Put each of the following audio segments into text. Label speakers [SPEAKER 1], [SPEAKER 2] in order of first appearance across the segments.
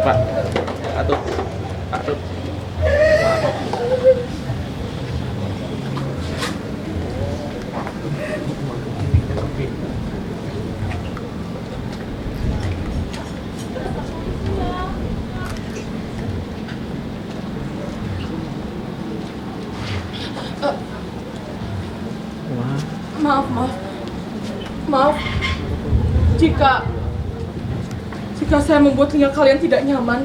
[SPEAKER 1] Pak. Aduh. Aduh.
[SPEAKER 2] Maaf. Jika saya membuat telinga kalian tidak nyaman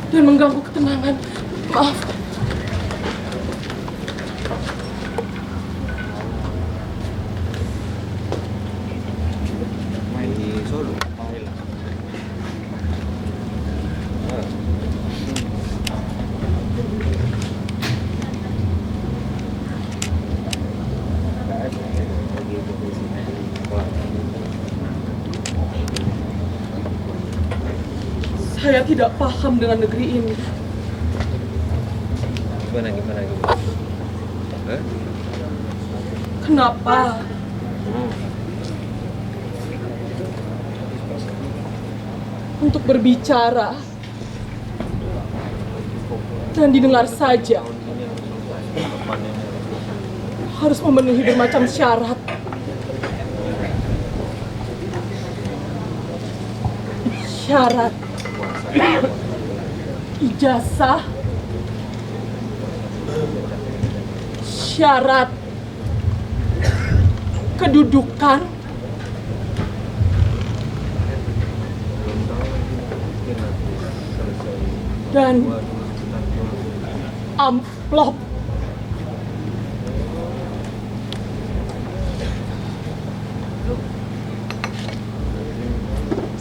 [SPEAKER 2] dan mengganggu ketenangan, maaf.
[SPEAKER 1] Main di Solo.
[SPEAKER 2] Saya tidak paham dengan negeri ini.
[SPEAKER 1] Gimana? Hah?
[SPEAKER 2] Kenapa? Untuk berbicara dan didengar saja harus memenuhi bermacam syarat. Syarat ijazah, syarat kedudukan, dan amplop.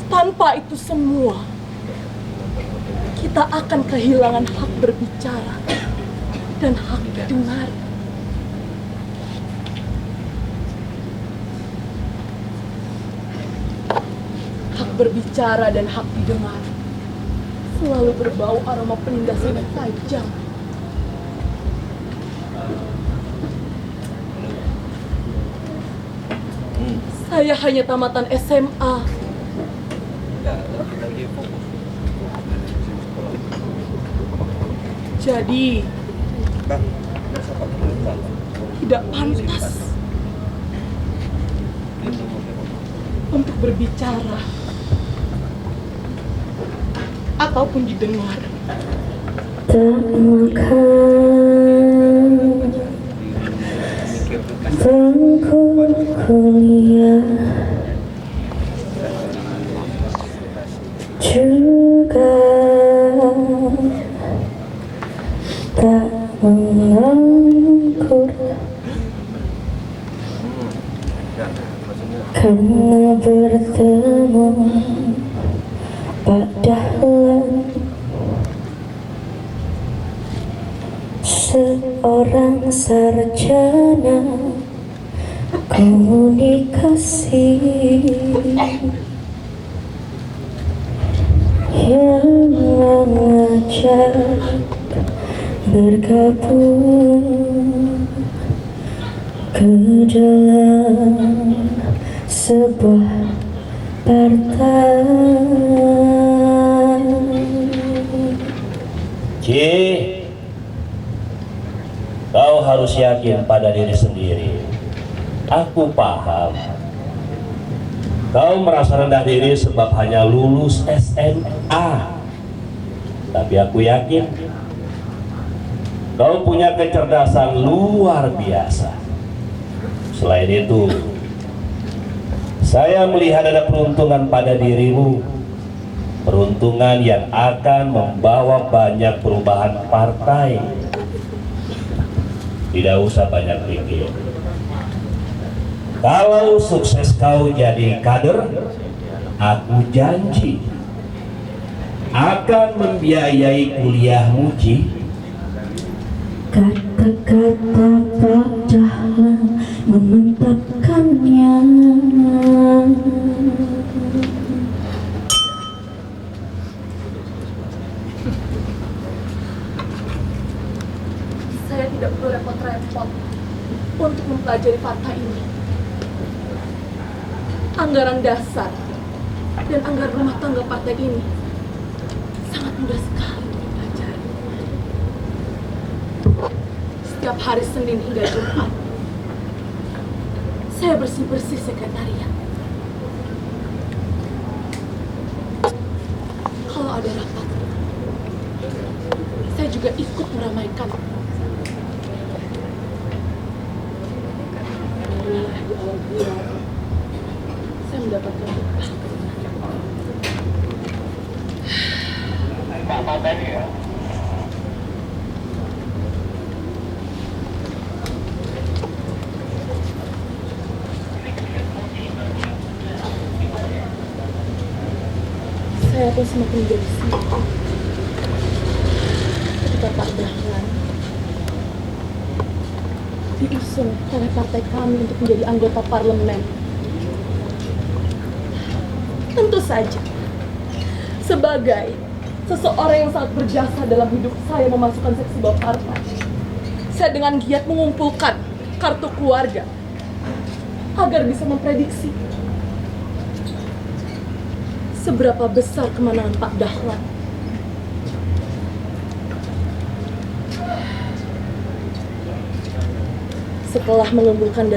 [SPEAKER 2] Tanpa itu semua, kita akan kehilangan hak berbicara dan hak dengar. Hak berbicara dan hak didengar selalu berbau aroma penindas yang tajam. Saya hanya tamatan SMA. Jadi, tidak pantas untuk berbicara ataupun didengar.
[SPEAKER 3] Termakan bangku kuliah juga tak menganggur karena bertemu padahal seorang sarjana komunikasi yang mengajak bergabung ke dalam sebuah partai.
[SPEAKER 4] Kau harus yakin pada diri sendiri. Aku paham. Kau merasa rendah diri sebab hanya lulus SMA. Tapi aku yakin kau punya kecerdasan luar biasa. Selain itu, saya melihat ada peruntungan pada dirimu. Peruntungan yang akan membawa banyak perubahan partai. Tidak usah banyak pikir. Kalau sukses kau jadi kader, aku janji akan membiayai kuliahmu, Ci.
[SPEAKER 3] Kata-kata padahal memantapkannya.
[SPEAKER 2] Saya tidak perlu repot-repot untuk mempelajari fakta ini. Anggaran dasar dan anggaran rumah tangga partai ini sangat mudah sekali untuk dipelajari. Setiap hari Senin hingga Jumat, saya bersih-bersih sekretariat. Kalau ada rapat, saya juga ikut meramaikan. Alhamdulillah, di awal bulan, saya mendapatkan upah. Saya pun semakin menjadi sibuk ketika Pak Dahlan diusung oleh partai kami untuk menjadi anggota parlemen. Tentu saja, sebagai seseorang yang sangat berjasa dalam hidup saya memasukkan seksi bawah partai, saya dengan giat mengumpulkan kartu keluarga agar bisa memprediksi seberapa besar kemenangan Pak Dahlan. Setelah mengumpulkan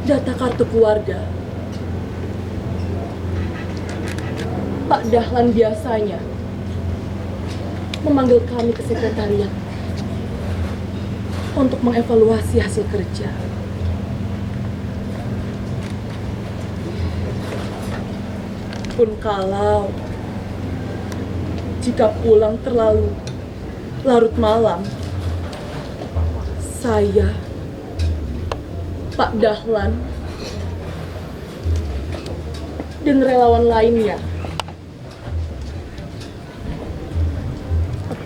[SPEAKER 2] data kartu keluarga, Pak Dahlan biasanya memanggil kami ke sekretariat untuk mengevaluasi hasil kerja. Pun kalau jika pulang terlalu larut malam, saya, Pak Dahlan, dan relawan lainnya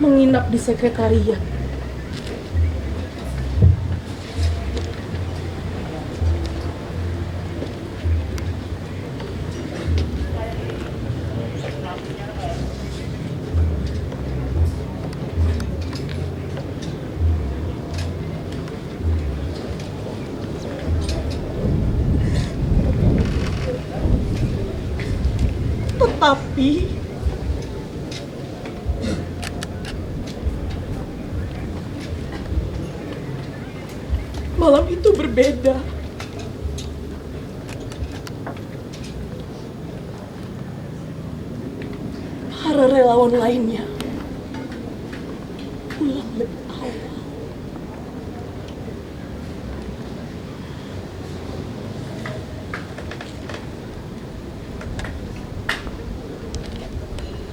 [SPEAKER 2] menginap di sekretariat. Tetapi malam itu berbeda. Para relawan lainnya pulang lebih awal.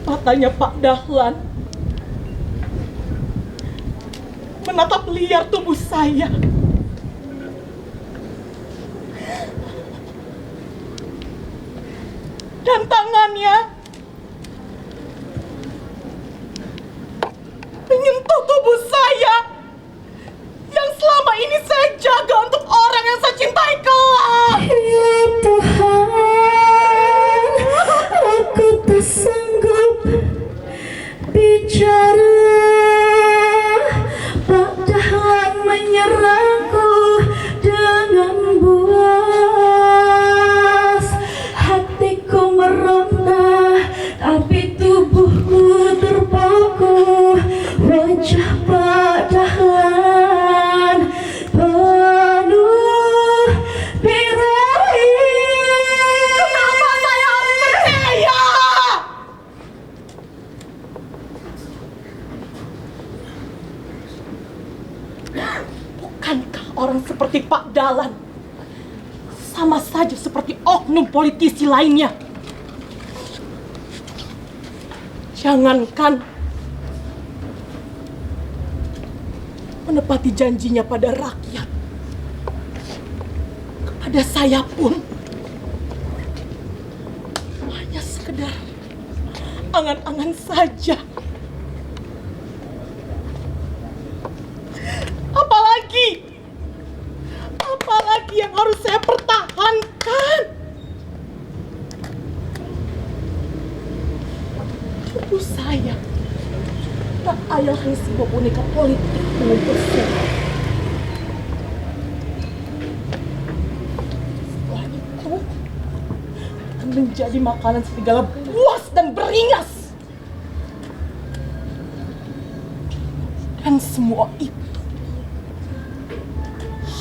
[SPEAKER 2] Matanya Pak Dahlan menatap liar tubuh saya. Dan tangannya menyentuh tubuh saya yang selama ini saya jaga untuk orang yang saya cintai kelak.
[SPEAKER 3] Ya Tuhan, aku tak sanggup bicara. Pak Dahlan menyerangku dengan buas. Hatiku meronta, tapi tubuhku terpaku. Wajah Pak Dahlan penuh birahi.
[SPEAKER 2] Kenapa saya harus percaya? Bukankah orang seperti Pak Dahlan sama saja seperti oknum politisi lainnya? Jangankan menepati janjinya pada rakyat, kepada saya pun hanya sekedar angan-angan saja. Apalagi yang harus saya pertahankan? Tubuh saya tak ayah hanya sebuah boneka politik mengumpul suara. Setelah itu, akan menjadi makanan serigala buas dan beringas. Dan semua itu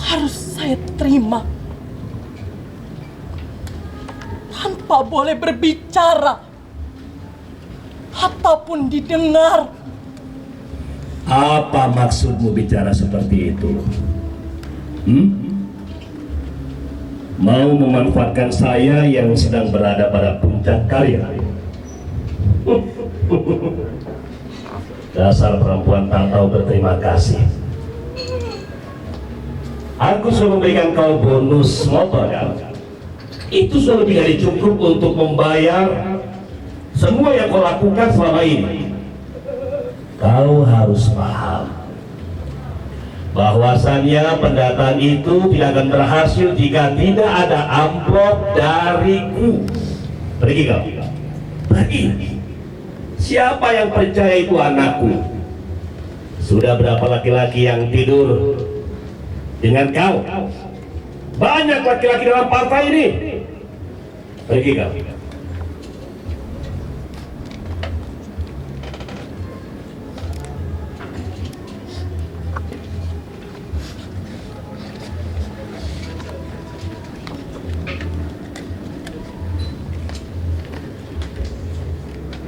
[SPEAKER 2] harus saya terima tanpa boleh berbicara ataupun didengar.
[SPEAKER 4] Apa maksudmu bicara seperti itu? Mau memanfaatkan saya yang sedang berada pada puncak karir? Dasar perempuan tak tahu berterima kasih. Aku sudah memberikan kau bonus motor kan? Itu sudah lebih dari cukup untuk membayar semua yang kau lakukan selama ini. Kau harus paham bahwasannya pendataan itu tidak akan berhasil jika tidak ada amplop dariku. Pergi kau, pergi. Siapa yang percaya itu anakku? Sudah berapa laki-laki yang tidur dengan kau? Banyak laki-laki dalam partai ini. Pergi kau.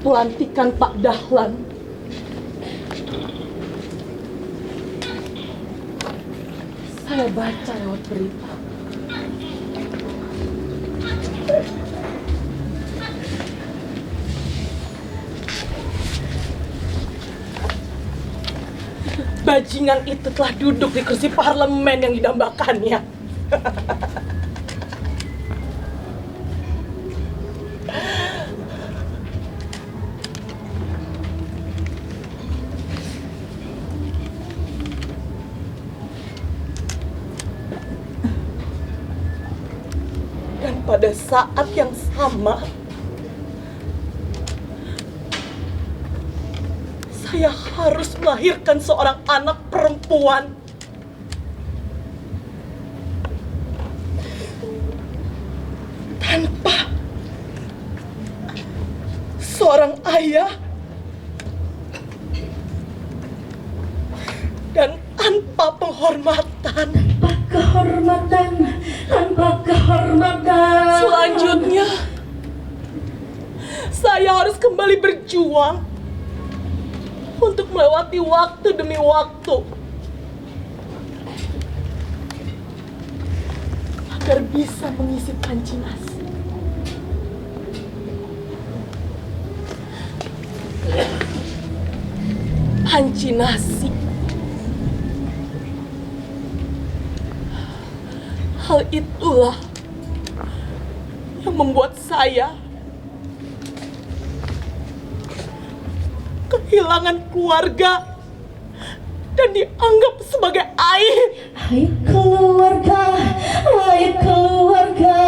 [SPEAKER 2] Pelantikan Pak Dahlan saya baca lewat berita. Bajingan itu telah duduk di kursi parlemen yang didambakannya. Pada saat yang sama, saya harus melahirkan seorang anak perempuan. Tanpa seorang ayah dan tanpa penghormatan.
[SPEAKER 3] Tanpa kehormatan.
[SPEAKER 2] Selanjutnya, saya harus kembali berjuang untuk melewati waktu demi waktu agar bisa mengisi panci nasi. Panci nasi. Hal itulah yang membuat saya kehilangan keluarga dan dianggap sebagai aib.
[SPEAKER 3] Hai keluarga, hai keluarga.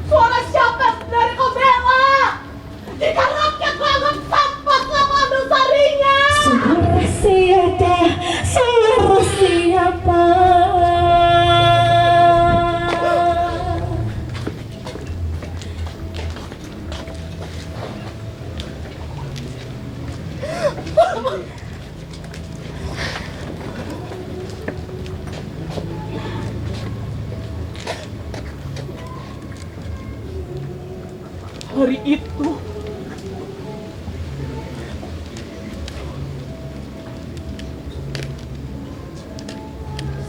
[SPEAKER 2] Suara siapa yang sebenarnya kau bela? Jika rakyat menganggap sampah selama ambil sarinya.
[SPEAKER 3] Suara siapa? Suara siapa?
[SPEAKER 2] Hari itu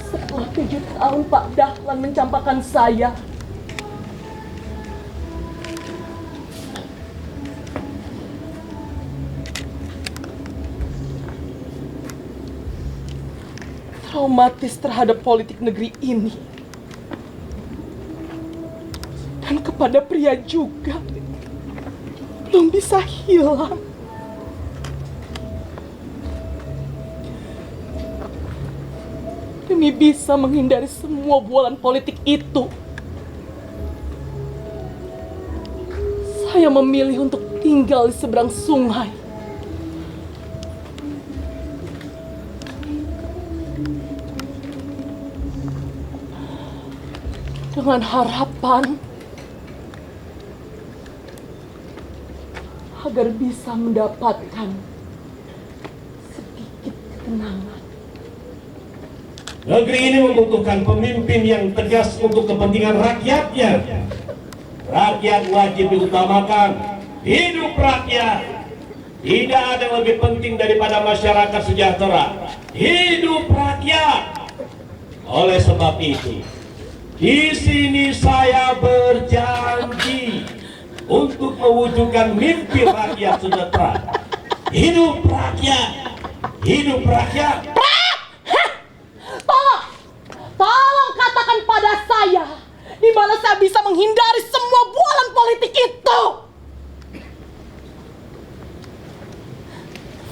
[SPEAKER 2] setelah 7 tahun Pak Dahlan mencampakkan saya, traumatis terhadap politik negeri ini, dan kepada pria juga belum bisa hilang. Demi bisa menghindari semua bualan politik itu, saya memilih untuk tinggal di seberang sungai. dengan harapan agar bisa mendapatkan sedikit ketenangan.
[SPEAKER 4] Negeri ini membutuhkan pemimpin yang tegas untuk kepentingan rakyatnya. Rakyat wajib diutamakan. Hidup rakyat. Tidak ada yang lebih penting daripada masyarakat sejahtera. Hidup rakyat. Oleh sebab itu, di sini saya berjanji untuk mewujudkan mimpi rakyat sejahtera. Hidup rakyat. Hidup rakyat.
[SPEAKER 2] Tolong katakan pada saya di mana saya bisa menghindari semua bualan politik itu.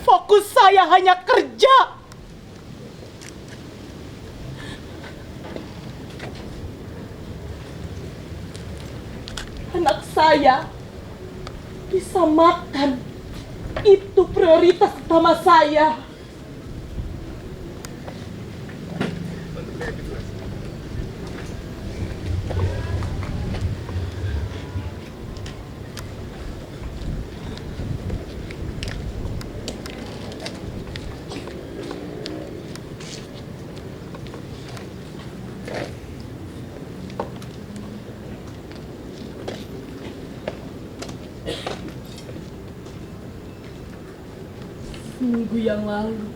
[SPEAKER 2] Fokus saya hanya kerja. Anak saya bisa makan. Itu prioritas utama saya. Minggu yang lalu,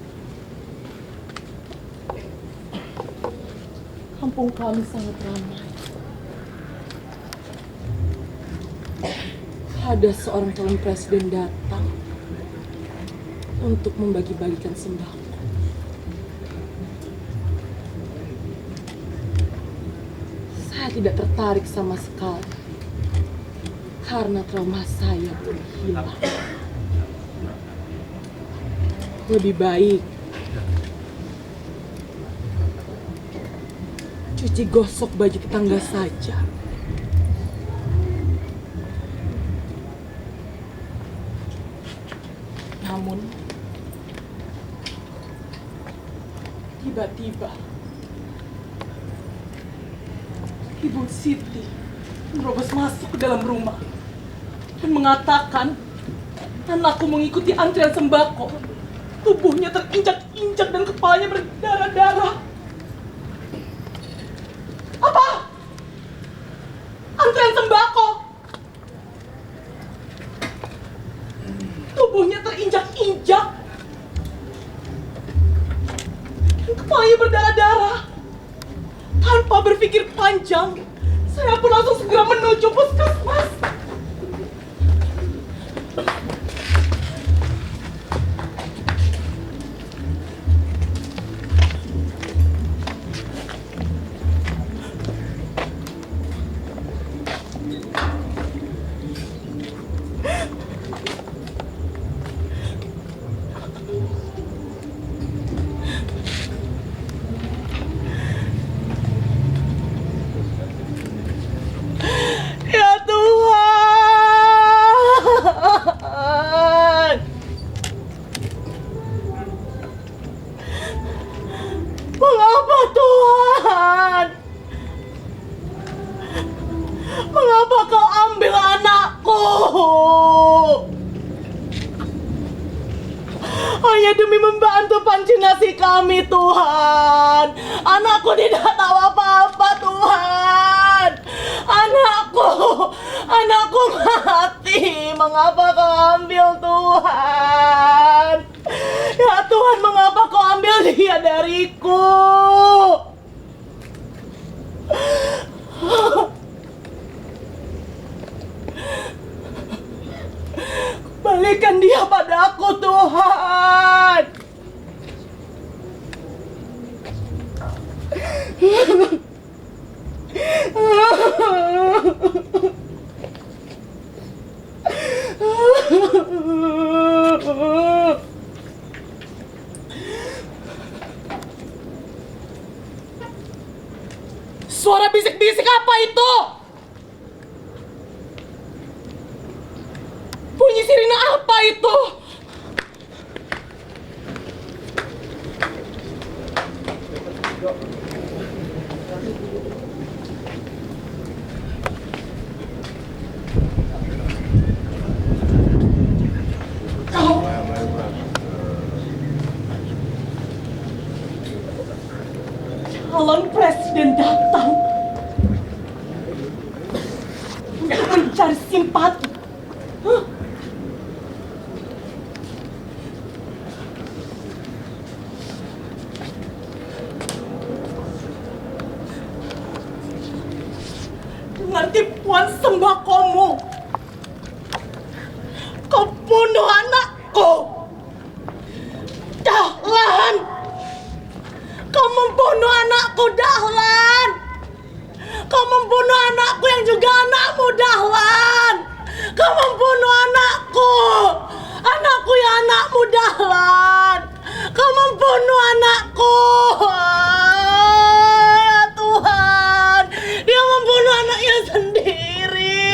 [SPEAKER 2] kampung kami sangat ramai. Ada seorang calon presiden datang untuk membagi-bagikan sembako. Saya tidak tertarik sama sekali karena trauma saya belum hilang. Lebih baik cuci gosok baju tetangga saja. Namun tiba-tiba Ibu Siti menerobos masuk ke dalam rumah dan mengatakan anakku mengikuti antrian sembako. Tubuhnya terinjak-injak dan kepalanya berdarah-darah. Apa? Antrian sembako? Tubuhnya terinjak-injak dan kepalanya berdarah-darah. Tanpa berpikir panjang, saya pun langsung segera menuju puskesmas. Mengapa Tuhan? Mengapa kau ambil anakku? Hanya demi membantu pancinasi kami Tuhan. Anakku tidak tahu apa-apa Tuhan. Anakku mati. Mengapa kau ambil Tuhan? Ya Tuhan, mengapa kau ambil dia dariku? Balikan dia padaku Tuhan. Suara bisik-bisik apa itu? Bunyi sirine apa itu? calon presiden datang untuk mencari simpati. Hah? Dengan tipuan sembakomu, kau bunuh anakku. Dahlan, kau membunuh anakku, Dahlan. Kau membunuh anakku yang juga anakmu, Dahlan. Kau membunuh anakku, anakku yang anakmu, Dahlan. Kau membunuh anakku. Ya Tuhan, dia membunuh anaknya sendiri.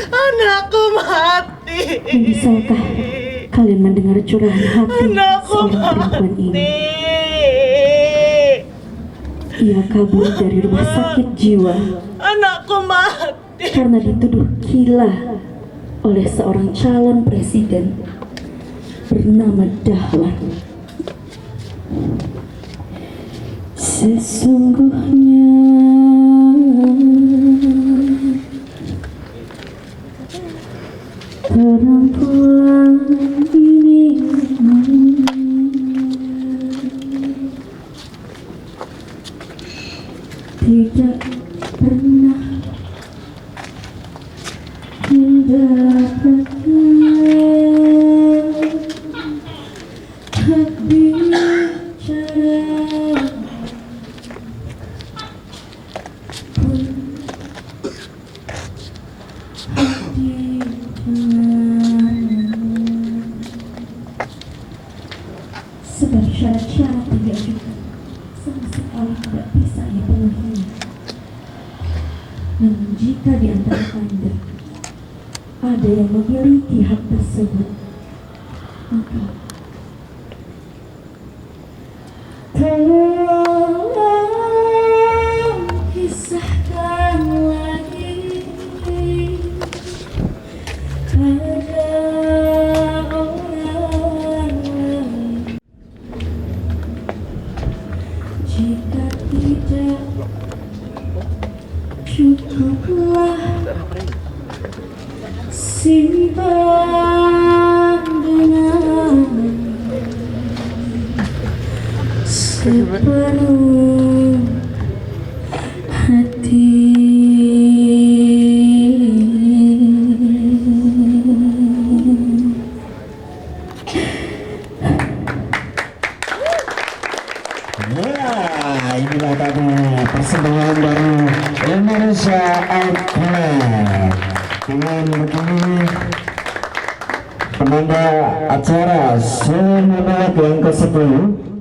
[SPEAKER 2] Anakku mati.
[SPEAKER 3] Bisakah kalian mendengar curahan hati
[SPEAKER 2] Anakku
[SPEAKER 3] seorang perempuan ini?
[SPEAKER 2] mati.
[SPEAKER 3] Ia kabur dari rumah sakit jiwa
[SPEAKER 2] Anakku mati.
[SPEAKER 3] karena dituduh gila oleh seorang calon presiden bernama Dahlan. Sesungguhnya perempuan ini tidak pernah mendapatkan hak bicara pun sebab syarat-syarat yang diajukan sama sekali tidak bisa dipenuhi. Namun jika di antara Anda ada yang memiliki hak tersebut, maka tolong kisahkan lagi pada orang lain. Jika tidak, cukuplah simpan dengan sepenuh hati.
[SPEAKER 5] Ya, inilah tadi persembahan dari Indonesia Outlet. Dengan begini penanda acara Semoga yang ke-10